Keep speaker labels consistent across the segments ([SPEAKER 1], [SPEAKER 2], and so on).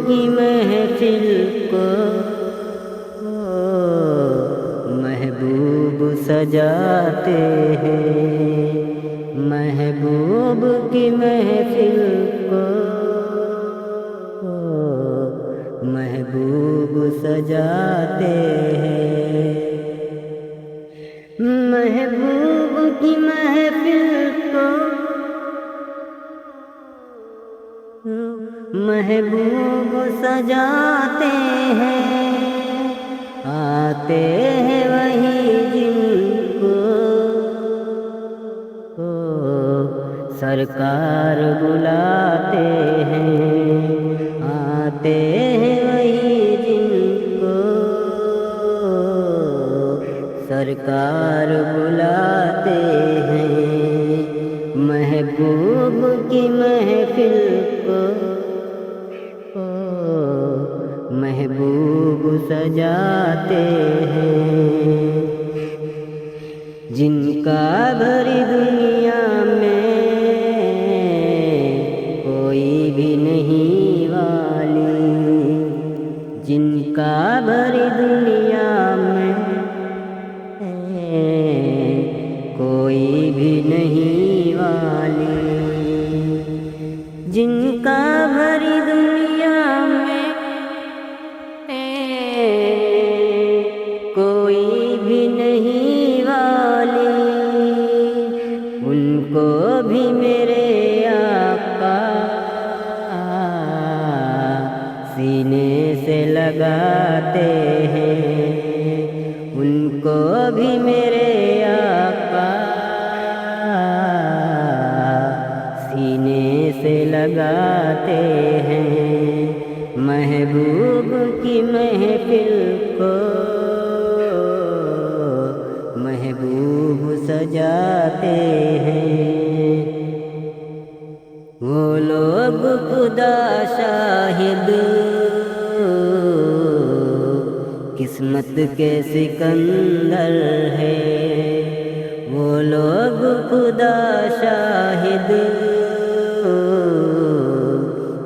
[SPEAKER 1] کی محفل کو محبوب سجاتے ہیں، محبوب کی محفل کو محبوب سجاتے ہیں، محبوب کی محفل کو محبوب سجاتے ہیں، آتے ہیں وہی جن کو سرکار بلاتے ہیں، آتے ہیں وہی جن کو سرکار بلاتے ہیں، محبوب کی محفل کو محبوب سجاتے ہیں، جن کا بھری دنیا میں کوئی بھی نہیں والی، جن کا بھری دنیا میں کوئی بھی نہیں والی، جن کا بھری دنیا میں کوئی بھی نہیں والی، ان کو بھی میرے آقا سینے سے لگاتے ہیں، ان کو بھی میرے آقا سینے سے لگاتے ہیں، محبوب کی محفل کو محبوب سجاتے ہیں، وہ لوگ خدا شاہد قسمت کے سکندر ہے، وہ لوگ خدا شاہد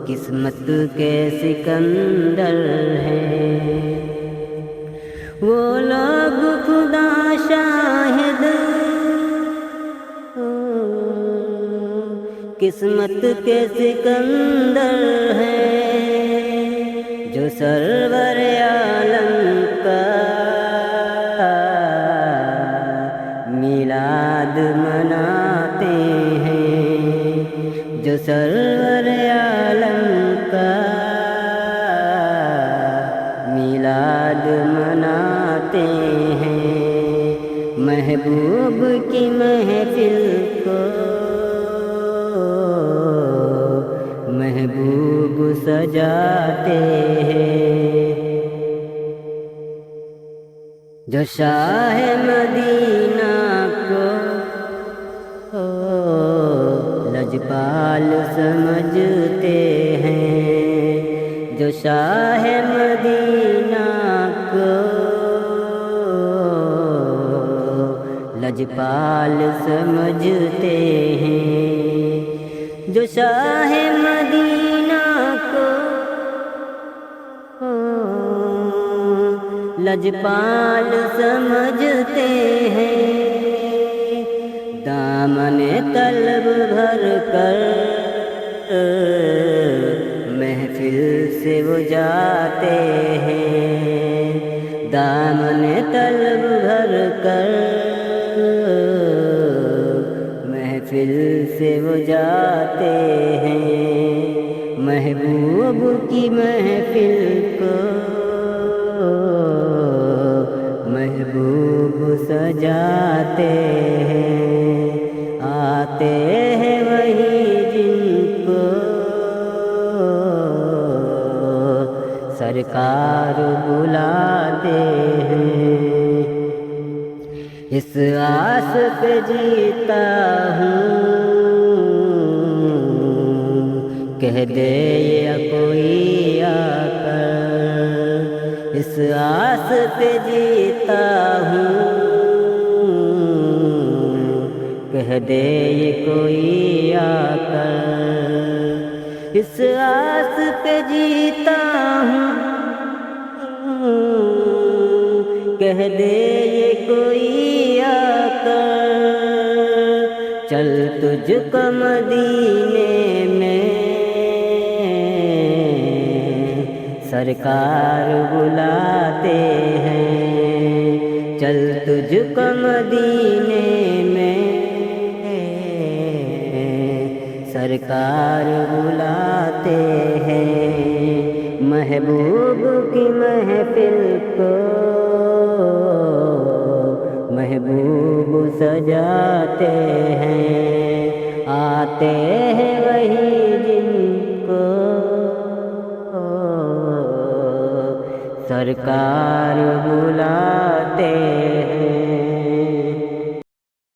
[SPEAKER 1] قسمت کے سکندر ہیں، وہ لوگ خدا شاہد قسمت کے سکندر ہیں، جو سرور عالم کا میلاد مناتے ہیں، جو سرور عالم کا میلاد مناتے ہیں، محبوب کی محفل کو محبوب سجاتے ہیں، جو شاہ مدینہ کو لجپال سمجھتے ہیں، جو شاہ مدینہ کو لجپال سمجھتے ہیں، جو شاہ مدینہ کو لجپال سمجھتے ہیں، دامن طلب بھر کر محفل سے وہ جاتے ہیں، دامن طلب بھر کر محفل سے وہ جاتے ہیں، محبوب کی محفل کو محبوب سجاتے ہیں، آتے ہیں وہی جن کو سرکار بلاتے ہیں، اس آس پہ جیتا ہوں، کہہ دے یا کوئی آ کر، اس آس پہ جیتا ہوں، کہہ دے یہ کوئی آ کر، اس آس پہ جیتا ہوں، کہہ دے یہ کوئی آ کر، چل تجھ کو مدینے میں سرکار بلاتے ہیں، چل تجھ کو مدینے میں سرکار بلاتے ہیں، محبوب کی محفل کو محبوب سجاتے ہیں، آتے ہیں وہی جن کو سرکار